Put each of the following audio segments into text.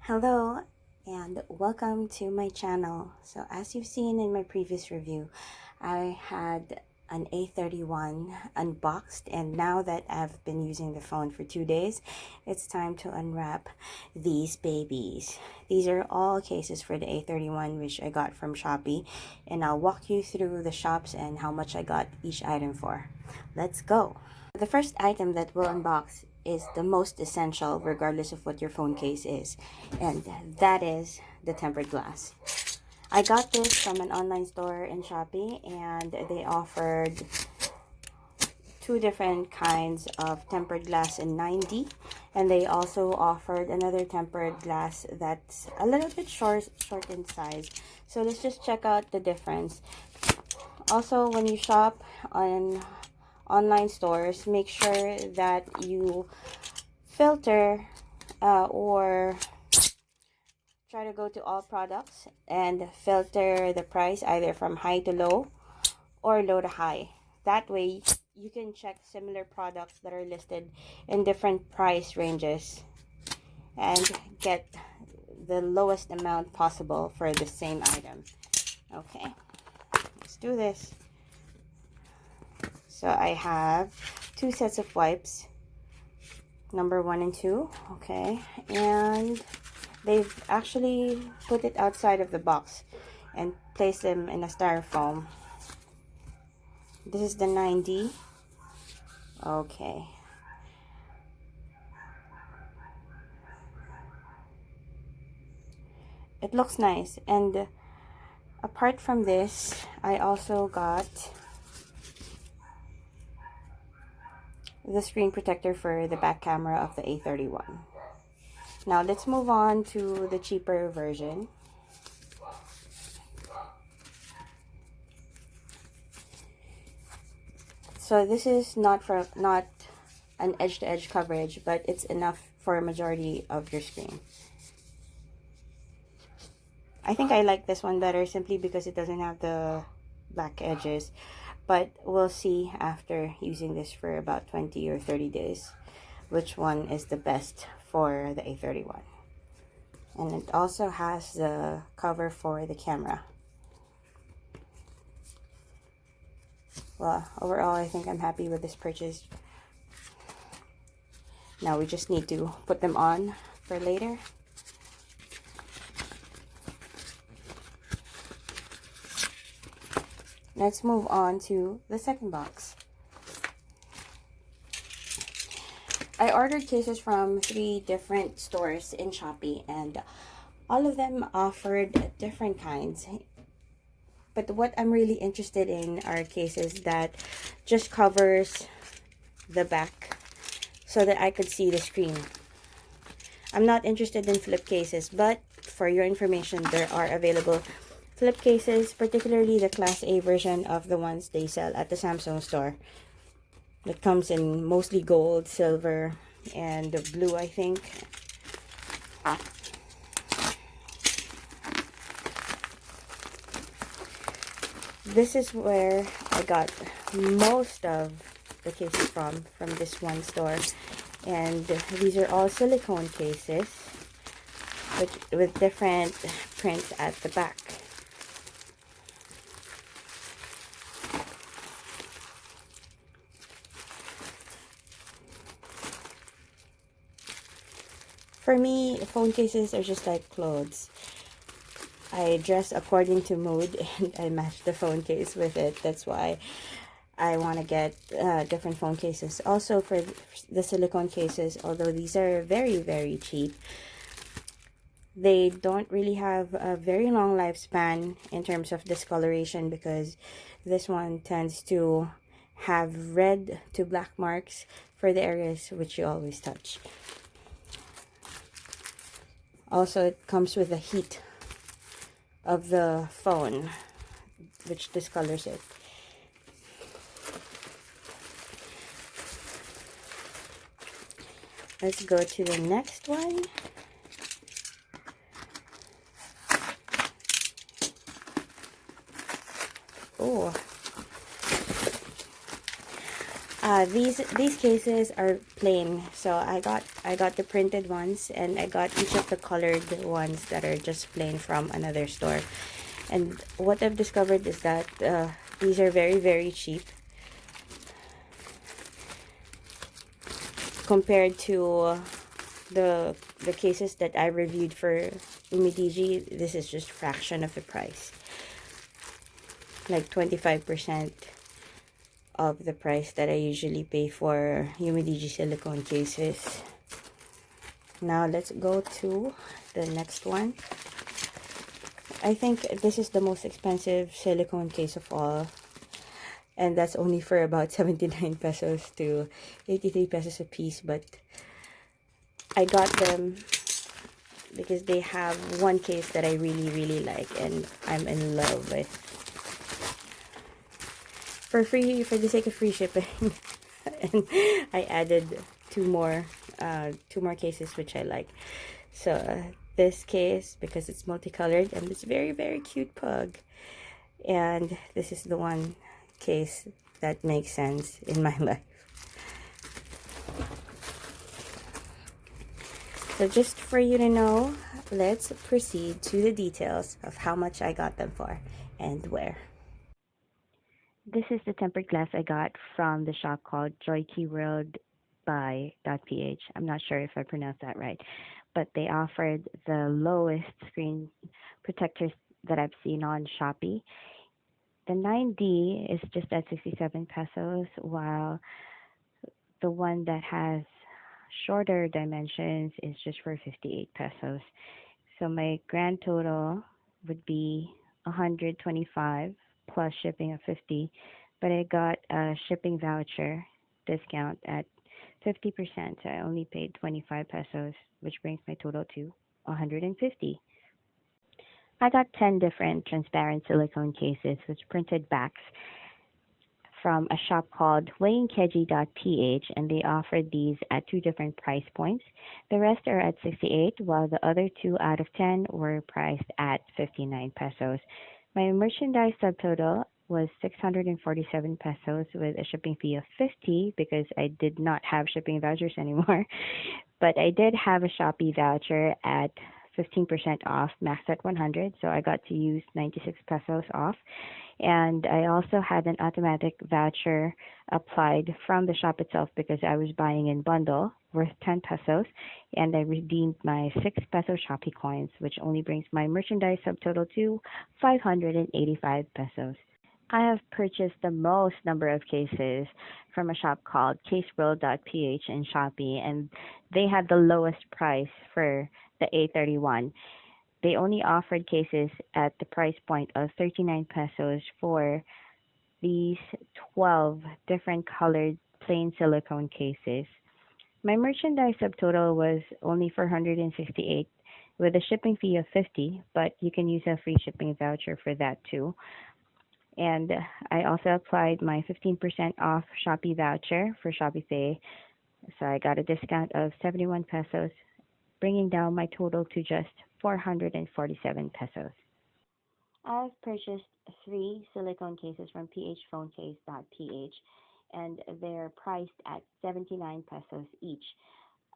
Hello and welcome to my channel. So as you've seen in my previous review, I had an A31 unboxed, and now that I've been using the phone for 2 days, it's time to unwrap these babies. These are all cases for the A31 which I got from Shopee, and I'll walk you through the shops and how much I got each item for. Let's go! The first item that we'll unbox is the most essential regardless of what your phone case is, and that is the tempered glass. I got this from an online store in Shopee, and they offered two different kinds of tempered glass in 9D, and they also offered another tempered glass that's a little bit short in size. So let's just check out the difference. Also, when you shop on online stores, make sure that you filter or try to go to all products and filter the price either from high to low or low to high. That way you can check similar products that are listed in different price ranges and get the lowest amount possible for the same item. Okay, let's do this. So I have two sets of wipes, number 1 and 2. Okay, and they've actually put it outside of the box and placed them in a styrofoam. This is the 9D. Okay, it looks nice. And apart from this, I also got the screen protector for the back camera of the A31. Now let's move on to the cheaper version. So this is not an edge-to-edge coverage, but it's enough for a majority of your screen. I think I like this one better simply because it doesn't have the black edges, but we'll see after using this for about 20 or 30 days which one is the best for the A31. And it also has the cover for the camera. Well, overall, I think I'm happy with this purchase. Now we just need to put them on for later. Let's move on to the second box. I ordered cases from 3 different stores in Shopee, and all of them offered different kinds. But what I'm really interested in are cases that just covers the back so that I could see the screen. I'm not interested in flip cases, but for your information, there are available flip cases, particularly the Class A version of the ones they sell at the Samsung store. That comes in mostly gold, silver, and blue, I think. This is where I got most of the cases from this one store. And these are all silicone cases with different prints at the back. For me, phone cases are just like clothes. I dress according to mood and I match the phone case with it. That's why I want to get different phone cases. Also for the silicone cases, although these are very, very cheap, they don't really have a very long lifespan in terms of discoloration, because this one tends to have red to black marks for the areas which you always touch. Also, it comes with the heat of the phone, which discolors it. Let's go to the next one. Oh, These cases are plain, so I got the printed ones, and I got each of the colored ones that are just plain from another store. And what I've discovered is that these are very cheap compared to the cases that I reviewed for Umidiji. This is just fraction of the price, like 25% of the price that I usually pay for Umidiji silicone cases. Now let's go to the next one. I think this is the most expensive silicone case of all, and that's only for about 79 pesos to 83 pesos a piece, but I got them because they have one case that I really like and I'm in love with. For the sake of free shipping, and I added two more cases which I like. So this case, because it's multicolored, and this very cute pug, and this is the one case that makes sense in my life. So just for you to know, let's proceed to the details of how much I got them for and where. This is the tempered glass I got from the shop called joykiworldbi.ph. I'm not sure if I pronounced that right, but they offered the lowest screen protectors that I've seen on Shopee. The 9D is just at 67 pesos, while the one that has shorter dimensions is just for 58 pesos. So my grand total would be 125 plus shipping of 50, but I got a shipping voucher discount at 50%. So I only paid 25 pesos, which brings my total to 150. I got 10 different transparent silicone cases with printed backs from a shop called huiyinkeji.ph, and they offered these at two different price points. The rest are at 68, while the other 2 out of 10 were priced at 59 pesos. My merchandise subtotal was 647 pesos with a shipping fee of 50 because I did not have shipping vouchers anymore. But I did have a Shopee voucher at 15% off, maxed at 100, so I got to use 96 pesos off. And I also had an automatic voucher applied from the shop itself because I was buying in bundle worth 10 pesos, and I redeemed my 6 peso Shopee coins, which only brings my merchandise subtotal to 585 pesos. I have purchased the most number of cases from a shop called caseworld.ph in Shopee, and they had the lowest price for the A31. They only offered cases at the price point of 39 pesos for these 12 different colored plain silicone cases. My merchandise subtotal was only 468 with a shipping fee of 50, but you can use a free shipping voucher for that too. And I also applied my 15% off Shopee voucher for Shopee. So I got a discount of 71 pesos, bringing down my total to just 447 pesos. I've purchased 3 silicone cases from phpphonecase.ph, and they're priced at 79 pesos each.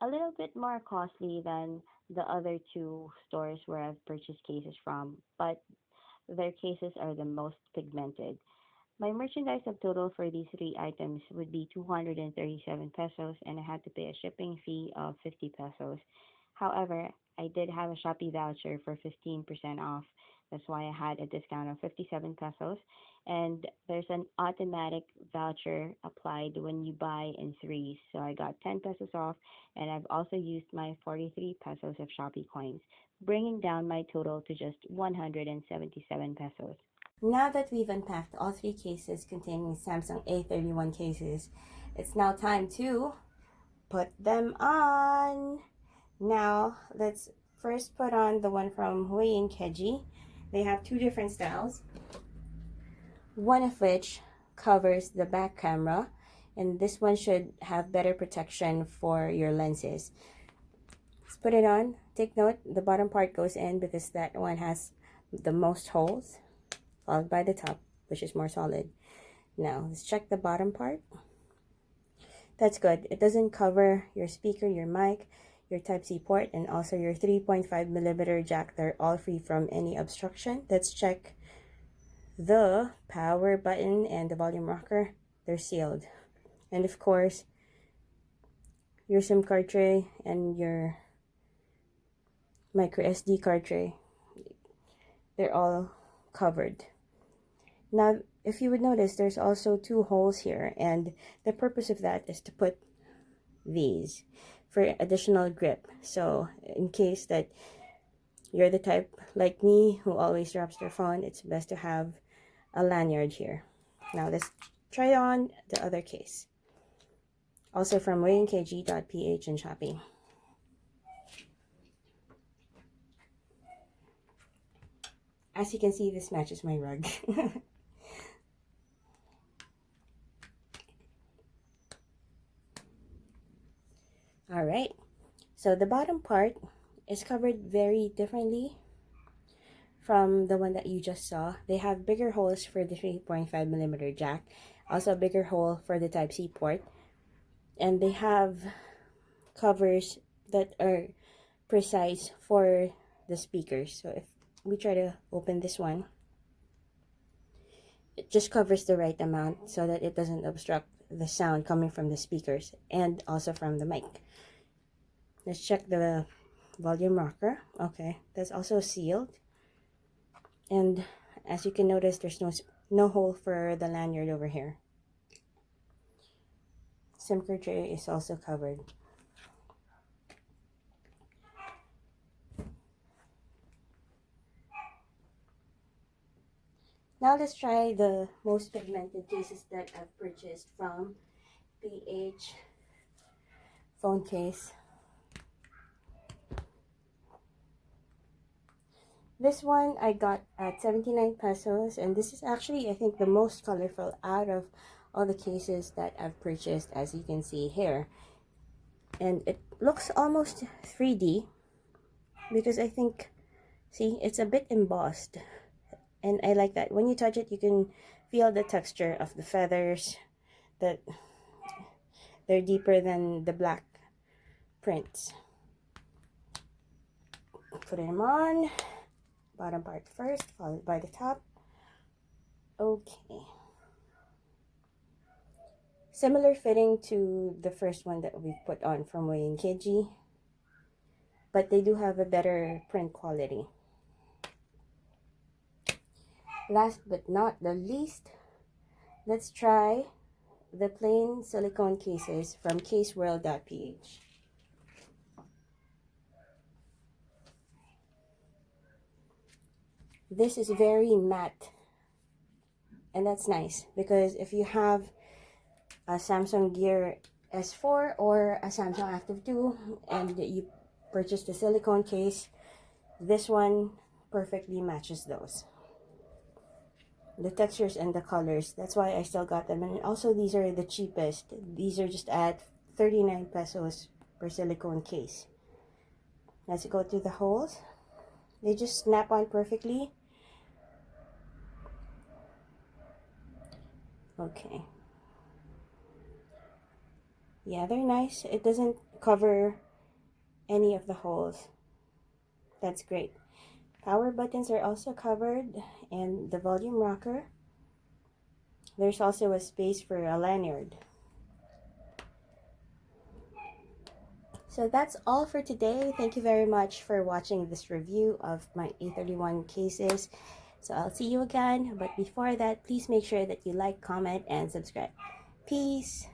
A little bit more costly than the other 2 stores where I've purchased cases from, but their cases are the most pigmented. My merchandise subtotal for these 3 items would be 237 pesos, and I had to pay a shipping fee of 50 pesos. However, I did have a Shopee voucher for 15% off. That's why I had a discount of 57 pesos. And there's an automatic voucher applied when you buy in threes. So I got 10 pesos off, and I've also used my 43 pesos of Shopee coins, bringing down my total to just 177 pesos. Now that we've unpacked all 3 cases containing Samsung A31 cases, it's now time to put them on. Now, let's first put on the one from huiyinkeji. They have 2 different styles, one of which covers the back camera, and this one should have better protection for your lenses. Let's put it on. Take note, the bottom part goes in because that one has the most holes, followed by the top, which is more solid. Now, let's check the bottom part. That's good. It doesn't cover your speaker, your mic, your Type-C port, and also your 3.5mm jack. They're all free from any obstruction. Let's check the power button and the volume rocker. They're sealed. And of course, your SIM card tray and your micro SD card tray, they're all covered. Now, if you would notice, there's also 2 holes here, and the purpose of that is to put these for additional grip. So in case that you're the type like me who always drops their phone, it's best to have a lanyard here. Now let's try on the other case, also from huiyinkeji.ph and Shopee. As you can see, this matches my rug. All right, so the bottom part is covered very differently from the one that you just saw. They have bigger holes for the 3.5mm jack, also a bigger hole for the Type-C port, and they have covers that are precise for the speakers. So if we try to open this one, it just covers the right amount so that it doesn't obstruct the sound coming from the speakers and also from the mic. Let's check the volume rocker. Okay, that's also sealed. And as you can notice, there's no hole for the lanyard over here. SIM card tray is also covered. Now let's try the most pigmented cases that I've purchased from PH phone case. This one I got at 79 pesos, and this is actually, I think, the most colorful out of all the cases that I've purchased, as you can see here. And it looks almost 3D because I think, see, it's a bit embossed, and I like that. When you touch it, you can feel the texture of the feathers, that they're deeper than the black prints. Put them on. Bottom part first, followed by the top. Okay. Similar fitting to the first one that we put on from huiyinkeji, but they do have a better print quality. Last but not the least, let's try the plain silicone cases from caseworld.ph. This is very matte, and that's nice because if you have a Samsung Gear S4 or a Samsung Active 2 and you purchase the silicone case, this one perfectly matches those. The textures and the colors, that's why I still got them. And also, these are the cheapest. These are just at 39 pesos per silicone case. Let's go through the holes. They just snap on perfectly. Okay. Yeah, they're nice. It doesn't cover any of the holes. That's great. Power buttons are also covered, and the volume rocker. There's also a space for a lanyard. So that's all for today. Thank you very much for watching this review of my A31 cases. So I'll see you again, but before that, please make sure that you like, comment, and subscribe. Peace!